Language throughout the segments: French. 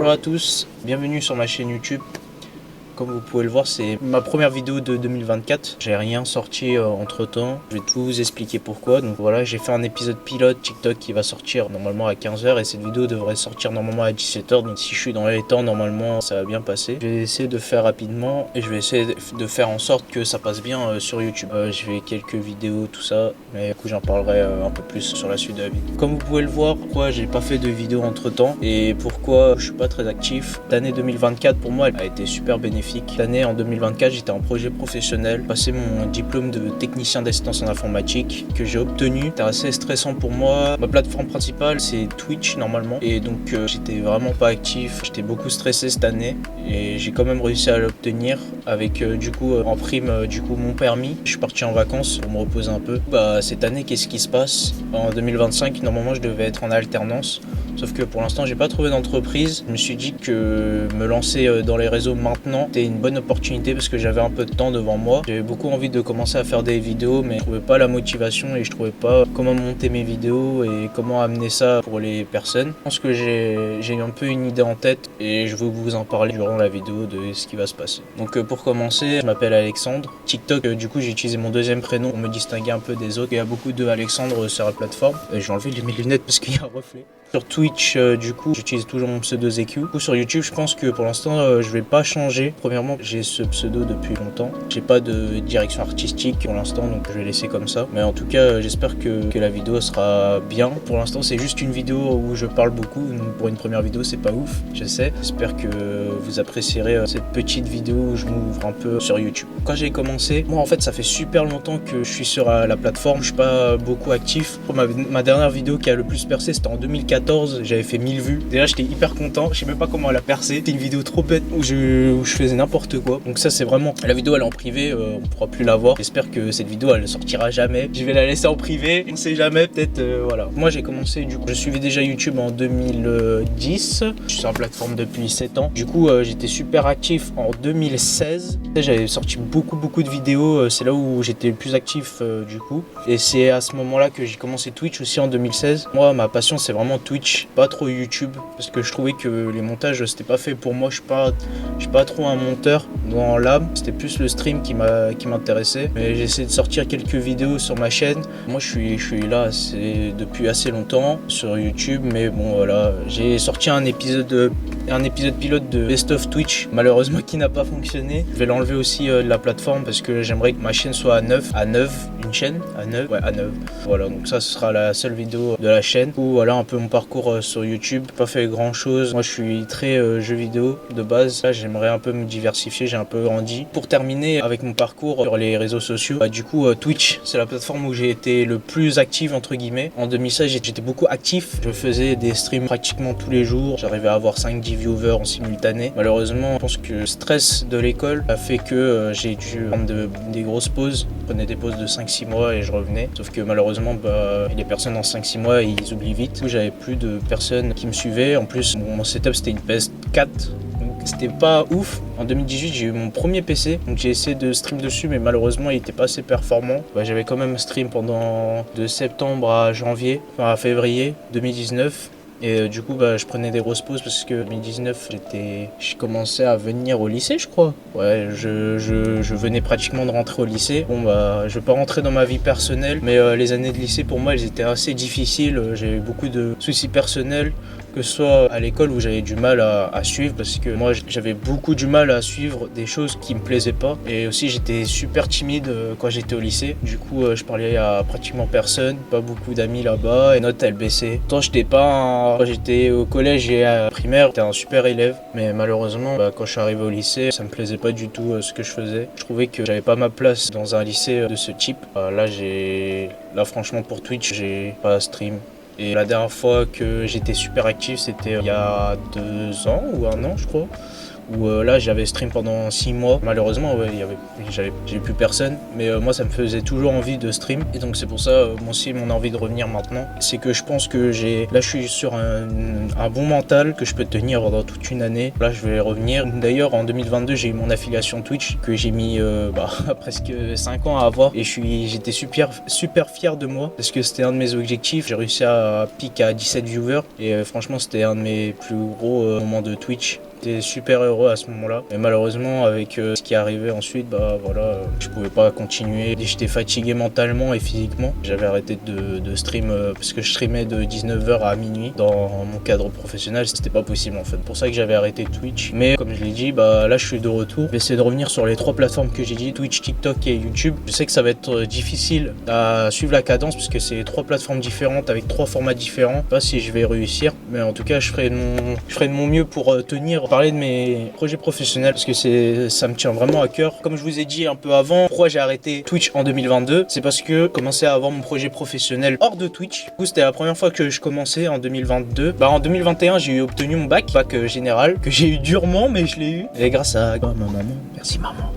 Bonjour à tous, bienvenue sur ma chaîne YouTube. Comme vous pouvez le voir, c'est ma première vidéo de 2024. J'ai rien sorti entre temps. Je vais tout vous expliquer pourquoi. Donc voilà, j'ai fait un épisode pilote TikTok qui va sortir normalement à 15 h et cette vidéo devrait sortir normalement à 17 h. Donc si je suis dans les temps, normalement ça va bien passer. Je vais essayer de faire rapidement et je vais essayer de faire en sorte que ça passe bien sur YouTube. Je vais quelques vidéos, tout ça, mais du coup j'en parlerai un peu plus sur la suite de la vidéo. Comme vous pouvez le voir, pourquoi j'ai pas fait de vidéo entre temps et pourquoi je suis pas très actif. L'année 2024 pour moi elle a été super bénéfique. L'année en 2024, j'étais en projet professionnel, passé mon diplôme de technicien d'assistance en informatique que j'ai obtenu. C'était assez stressant pour moi. Ma plateforme principale, c'est Twitch normalement. Et donc, j'étais vraiment pas actif. J'étais beaucoup stressé cette année et j'ai quand même réussi à l'obtenir avec du coup en prime mon permis. Je suis parti en vacances pour me reposer un peu. Cette année, qu'est-ce qui se passe? En 2025, normalement, je devais être en alternance. Sauf que pour l'instant, j'ai pas trouvé d'entreprise. Je me suis dit que me lancer dans les réseaux maintenant était une bonne opportunité parce que j'avais un peu de temps devant moi. J'avais beaucoup envie de commencer à faire des vidéos, mais je trouvais pas la motivation et je trouvais pas comment monter mes vidéos et comment amener ça pour les personnes. Je pense que j'ai un peu une idée en tête et je veux vous en parler durant la vidéo de ce qui va se passer. Donc pour commencer, je m'appelle Alexandre. TikTok, du coup, j'ai utilisé mon deuxième prénom pour me distinguer un peu des autres. Il y a beaucoup de Alexandre sur la plateforme. J'ai enlevé mes lunettes parce qu'il y a un reflet. Sur Twitch, du coup, j'utilise toujours mon pseudo ZQ. Du coup, sur YouTube, je pense que pour l'instant, je vais pas changer. Premièrement, j'ai ce pseudo depuis longtemps. J'ai pas de direction artistique pour l'instant, donc je vais laisser comme ça. Mais en tout cas, j'espère que la vidéo sera bien. Pour l'instant, c'est juste une vidéo où je parle beaucoup. Donc pour une première vidéo, c'est pas ouf, je sais. J'espère que vous apprécierez cette petite vidéo où je m'ouvre un peu sur YouTube. Quand j'ai commencé, moi en fait, ça fait super longtemps que je suis sur la plateforme. Je suis pas beaucoup actif. Ma dernière vidéo qui a le plus percé, c'était en 2014. J'avais fait 1000 vues. Déjà, j'étais hyper content. Je sais même pas comment elle a percé. C'était une vidéo trop bête où je faisais n'importe quoi. Donc ça, c'est vraiment... La vidéo, elle est en privé. On pourra plus la voir. J'espère que cette vidéo, elle ne sortira jamais. Je vais la laisser en privé. On sait jamais. Peut-être, voilà. Moi, j'ai commencé, du coup, je suivais déjà YouTube en 2010. Je suis sur la plateforme depuis 7 ans. Du coup, j'étais super actif en 2016. J'avais sorti beaucoup de vidéos. C'est là où j'étais le plus actif, du coup. Et c'est à ce moment-là que j'ai commencé Twitch aussi en 2016. Moi, ma passion, c'est vraiment Twitch, pas trop YouTube, parce que je trouvais que les montages c'était pas fait pour moi. Je suis pas trop un monteur dans l'âme, c'était plus le stream qui m'intéressait. Mais j'ai essayé de sortir quelques vidéos sur ma chaîne. Moi je suis là depuis assez longtemps sur YouTube, mais bon voilà, j'ai sorti un épisode pilote de Best of Twitch, malheureusement qui n'a pas fonctionné. Je vais l'enlever aussi de la plateforme parce que j'aimerais que ma chaîne soit à 9, une chaîne à 9, ouais, à 9. Voilà, donc ça ce sera la seule vidéo de la chaîne. Ou voilà un peu mon parcours sur YouTube. Pas fait grand chose. Moi je suis très jeux vidéo de base. Là j'aimerais un peu me diversifier, j'ai un peu grandi. Pour terminer avec mon parcours sur les réseaux sociaux, du coup Twitch c'est la plateforme où j'ai été le plus actif entre guillemets. En 2016 j'étais beaucoup actif. Je faisais des streams pratiquement tous les jours. J'arrivais à avoir 5-10 viewers en simultané. Malheureusement je pense que le stress de l'école a fait que j'ai dû prendre des grosses pauses. Je prenais des pauses de 5-6 mois et je revenais. Sauf que malheureusement les personnes en 5-6 mois ils oublient vite. J'avais plus de personnes qui me suivaient. En plus, mon setup c'était une PS4. Donc c'était pas ouf. En 2018, j'ai eu mon premier PC. Donc j'ai essayé de stream dessus, mais malheureusement, il était pas assez performant. J'avais quand même stream pendant de septembre à janvier, enfin à février 2019. Et du coup, je prenais des grosses pauses parce que en 2019, je commençais à venir au lycée, je crois. Ouais, je venais pratiquement de rentrer au lycée. Bon, je vais pas rentrer dans ma vie personnelle, mais les années de lycée, pour moi, elles étaient assez difficiles. J'ai eu beaucoup de soucis personnels, que ce soit à l'école où j'avais du mal à suivre, parce que moi, j'avais beaucoup du mal à suivre des choses qui me plaisaient pas. Et aussi, j'étais super timide quand j'étais au lycée. Du coup, je parlais à pratiquement personne, pas beaucoup d'amis là-bas. Les notes, elles baissaient. Pourtant, quand j'étais au collège et à la primaire, j'étais un super élève, mais malheureusement, quand je suis arrivé au lycée, ça me plaisait pas du tout ce que je faisais. Je trouvais que j'avais pas ma place dans un lycée de ce type. Là, franchement, pour Twitch, j'ai pas stream. Et la dernière fois que j'étais super actif, c'était il y a 2 ans ou 1 an, je crois, où là j'avais stream pendant 6 mois. Malheureusement, ouais, j'ai plus personne, mais moi ça me faisait toujours envie de stream, et donc c'est pour ça moi aussi mon envie de revenir maintenant, c'est que je pense que là je suis sur un bon mental que je peux tenir pendant toute une année. Là je vais revenir. D'ailleurs en 2022 j'ai eu mon affiliation Twitch que j'ai mis presque 5 ans à avoir, et j'étais super fier de moi parce que c'était un de mes objectifs. J'ai réussi à piquer à 17 viewers, et franchement c'était un de mes plus gros moments de Twitch. J'étais super heureux à ce moment-là, mais malheureusement avec ce qui est arrivé ensuite, je pouvais pas continuer. J'étais fatigué mentalement et physiquement. J'avais arrêté de stream parce que je streamais de 19h à minuit dans mon cadre professionnel, c'était pas possible en fait. Pour ça que j'avais arrêté Twitch, mais comme je l'ai dit, là je suis de retour. Je vais essayer de revenir sur les 3 plateformes que j'ai dit, Twitch, TikTok et YouTube. Je sais que ça va être difficile à suivre la cadence parce que c'est 3 plateformes différentes avec 3 formats différents. Je sais pas si je vais réussir, mais en tout cas je ferai de mon mieux pour tenir. Parler de mes projets professionnels parce que ça me tient vraiment à cœur. Comme je vous ai dit un peu avant, pourquoi j'ai arrêté Twitch en 2022, c'est parce que je commençais à avoir mon projet professionnel hors de Twitch. Du coup c'était la première fois que je commençais en 2022. En 2021 j'ai obtenu mon bac général, que j'ai eu durement, mais je l'ai eu, et grâce à ma maman. Merci maman.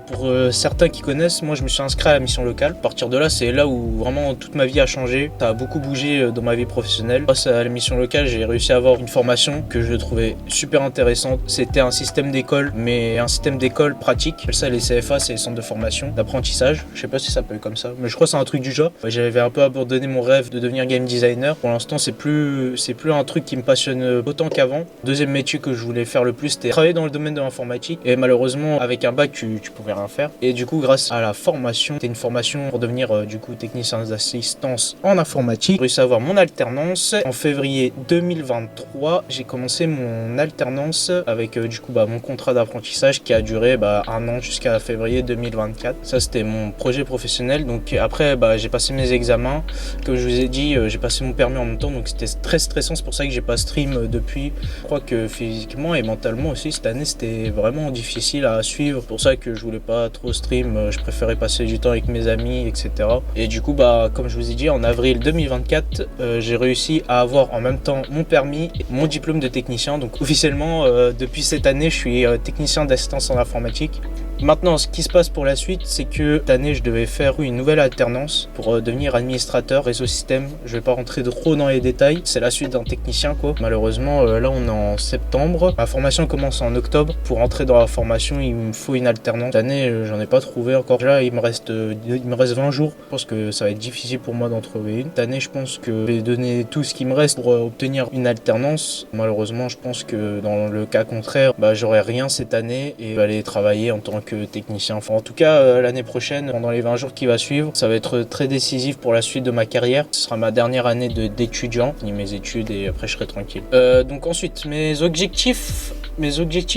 Pour certains qui connaissent, moi je me suis inscrit à la mission locale. À partir de là, c'est là où vraiment toute ma vie a changé. Ça a beaucoup bougé dans ma vie professionnelle. Grâce à la mission locale, j'ai réussi à avoir une formation que je trouvais super intéressante. C'était un système d'école, mais un système d'école pratique. Ça, les CFA, c'est les centres de formation, d'apprentissage. Je sais pas si ça s'appelle comme ça, mais je crois que c'est un truc du genre. J'avais un peu abandonné mon rêve de devenir game designer. Pour l'instant, c'est plus un truc qui me passionne autant qu'avant. Deuxième métier que je voulais faire le plus, c'était travailler dans le domaine de l'informatique. Et malheureusement, avec un bac, tu pouvais rien faire. Et du coup, grâce à la formation, c'était une formation pour devenir technicien d'assistance en informatique. J'ai réussi à avoir mon alternance. En février 2023, j'ai commencé mon alternance avec mon contrat d'apprentissage qui a duré 1 an jusqu'à février 2024. Ça, c'était mon projet professionnel. Donc après, j'ai passé mes examens. Comme je vous ai dit, j'ai passé mon permis en même temps, donc c'était très stressant. C'est pour ça que j'ai pas stream depuis. Je crois que physiquement et mentalement aussi, cette année, c'était vraiment difficile à suivre. Pour ça que je voulais pas trop stream. Je préférais passer du temps avec mes amis, etc. Et du coup, comme je vous ai dit, en avril 2024, j'ai réussi à avoir en même temps mon permis et mon diplôme de technicien. Donc officiellement, depuis cette année, je suis technicien d'assistance en informatique. Maintenant, ce qui se passe pour la suite, c'est que cette année, je devais faire une nouvelle alternance pour devenir administrateur réseau système. Je vais pas rentrer trop dans les détails. C'est la suite d'un technicien, quoi. Malheureusement, là, on est en septembre. Ma formation commence en octobre. Pour rentrer dans la formation, il me faut une alternance. Cette année, j'en ai pas trouvé encore. Là, il me reste 20 jours. Je pense que ça va être difficile pour moi d'en trouver une. Cette année, je pense que je vais donner tout ce qui me reste pour obtenir une alternance. Malheureusement, je pense que dans le cas contraire, j'aurai rien cette année et je vais aller travailler en tant que technicien. Enfin, en tout cas, l'année prochaine, pendant les 20 jours qui va suivre, ça va être très décisif pour la suite de ma carrière. Ce sera ma dernière année d'étudiant. Je finis mes études et après, je serai tranquille. Donc ensuite, mes objectifs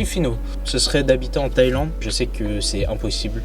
finaux, ce serait d'habiter en Thaïlande. Je sais que c'est impossible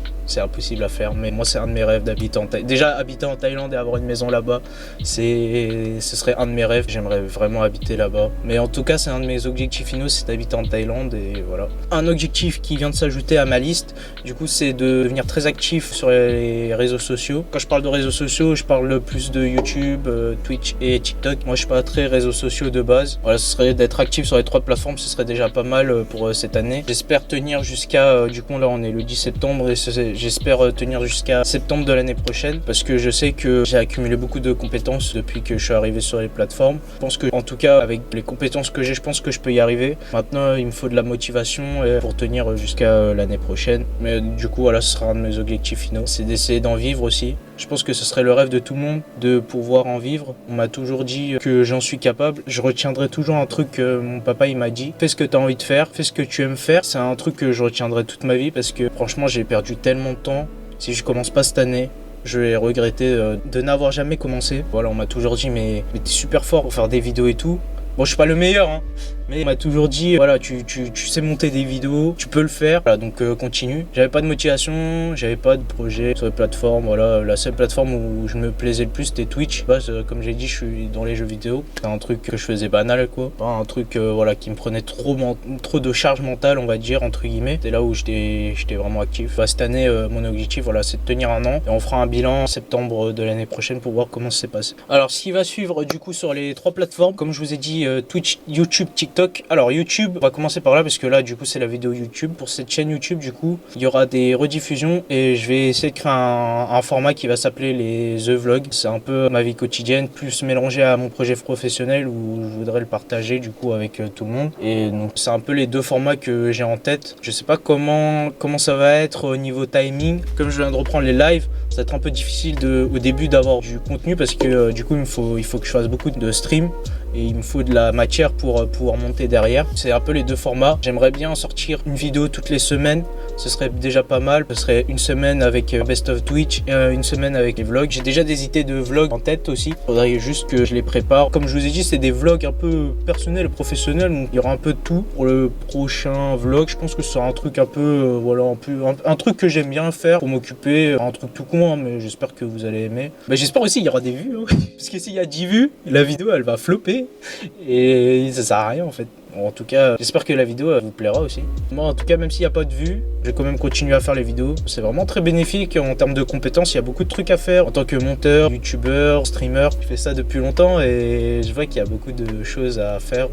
à faire, mais moi c'est un de mes rêves d'habiter en Thaïlande. Déjà habiter en Thaïlande et avoir une maison là-bas, ce serait un de mes rêves. J'aimerais vraiment habiter là-bas, mais en tout cas c'est un de mes objectifs finaux, c'est d'habiter en Thaïlande. Et voilà, un objectif qui vient de s'ajouter à ma liste, du coup, c'est de devenir très actif sur les réseaux sociaux. Quand je parle de réseaux sociaux, je parle plus de YouTube, Twitch et TikTok. Moi je suis pas très réseaux sociaux de base. Voilà, ce serait d'être actif sur les 3 plateformes, ce serait déjà pas mal pour cette année. J'espère tenir jusqu'à, là on est le 10 septembre et j'espère tenir jusqu'à septembre de l'année prochaine, parce que je sais que j'ai accumulé beaucoup de compétences depuis que je suis arrivé sur les plateformes. Je pense que, en tout cas, avec les compétences que j'ai, je pense que je peux y arriver. Maintenant, il me faut de la motivation pour tenir jusqu'à l'année prochaine. Mais du coup, voilà, ce sera un de mes objectifs finaux. C'est d'essayer d'en vivre aussi. Je pense que ce serait le rêve de tout le monde de pouvoir en vivre. On m'a toujours dit que j'en suis capable. Je retiendrai toujours un truc que mon papa il m'a dit. Fais ce que tu as envie de faire, fais ce que tu aimes faire. C'est un truc que je retiendrai toute ma vie parce que franchement, j'ai perdu tellement de temps. Si je commence pas cette année, je vais regretter de n'avoir jamais commencé. Voilà, on m'a toujours dit mais t'es super fort pour faire des vidéos et tout. Bon, je suis pas le meilleur, hein, mais on m'a toujours dit, voilà, tu sais monter des vidéos, tu peux le faire, voilà, donc continue. J'avais pas de motivation, j'avais pas de projet sur les plateformes, voilà, la seule plateforme où je me plaisais le plus c'était Twitch. Comme j'ai dit, je suis dans les jeux vidéo, c'est un truc que je faisais banal, quoi, pas un truc voilà, qui me prenait trop de charge mentale, on va dire, entre guillemets. C'est là où j'étais vraiment actif. Cette année, mon objectif, voilà, c'est de tenir 1 an, et on fera un bilan en septembre de l'année prochaine pour voir comment ça s'est passé. Alors, ce qui va suivre, du coup, sur les 3 plateformes, comme je vous ai dit, Twitch, YouTube, TikTok. Alors YouTube, on va commencer par là parce que là du coup c'est la vidéo YouTube. Pour cette chaîne YouTube du coup, il y aura des rediffusions et je vais essayer de créer un format qui va s'appeler les The Vlogs. C'est un peu ma vie quotidienne, plus mélangé à mon projet professionnel où je voudrais le partager du coup avec tout le monde. Et donc c'est un peu les deux formats que j'ai en tête. Je sais pas comment ça va être au niveau timing. Comme je viens de reprendre les lives, ça va être un peu difficile au début d'avoir du contenu parce que du coup il faut que je fasse beaucoup de streams et il me faut de la matière pour pouvoir monter derrière. C'est un peu les deux formats. J'aimerais bien sortir une vidéo toutes les semaines, ce serait déjà pas mal. Ce serait une semaine avec Best of Twitch et une semaine avec les vlogs. J'ai déjà des idées de vlogs en tête aussi, faudrait juste que je les prépare. Comme je vous ai dit, c'est des vlogs un peu personnels et professionnels, donc il y aura un peu de tout pour le prochain vlog. Je pense que ce sera un truc un peu voilà, un truc que j'aime bien faire pour m'occuper, un truc tout con, hein, mais j'espère que vous allez aimer. J'espère aussi qu'il y aura des vues, hein, parce que s'il y a 10 vues, la vidéo elle va flopper et ça sert à rien en fait. En tout cas, j'espère que la vidéo vous plaira aussi. Moi, en tout cas, même s'il n'y a pas de vues, je vais quand même continuer à faire les vidéos. C'est vraiment très bénéfique en termes de compétences. Il y a beaucoup de trucs à faire en tant que monteur, youtubeur, streamer. Je fais ça depuis longtemps et je vois qu'il y a beaucoup de choses à faire.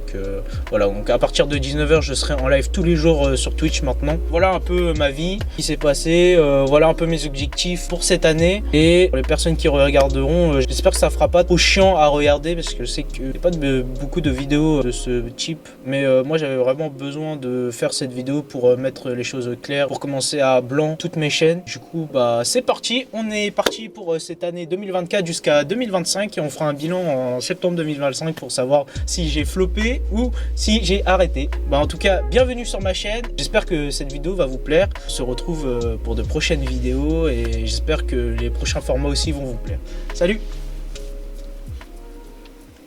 Voilà, donc à partir de 19 h, je serai en live tous les jours sur Twitch maintenant. Voilà un peu ma vie, ce qui s'est passé. Voilà un peu mes objectifs pour cette année. Et pour les personnes qui regarderont, j'espère que ça fera pas trop chiant à regarder parce que je sais qu'il n'y a pas beaucoup de vidéos de ce type. Mais moi j'avais vraiment besoin de faire cette vidéo pour mettre les choses claires, pour commencer à blanc toutes mes chaînes. Du coup c'est parti, on est parti pour cette année 2024 jusqu'à 2025 et on fera un bilan en septembre 2025 pour savoir si j'ai floppé ou si j'ai arrêté. En tout cas, bienvenue sur ma chaîne, j'espère que cette vidéo va vous plaire. On se retrouve pour de prochaines vidéos et j'espère que les prochains formats aussi vont vous plaire. Salut!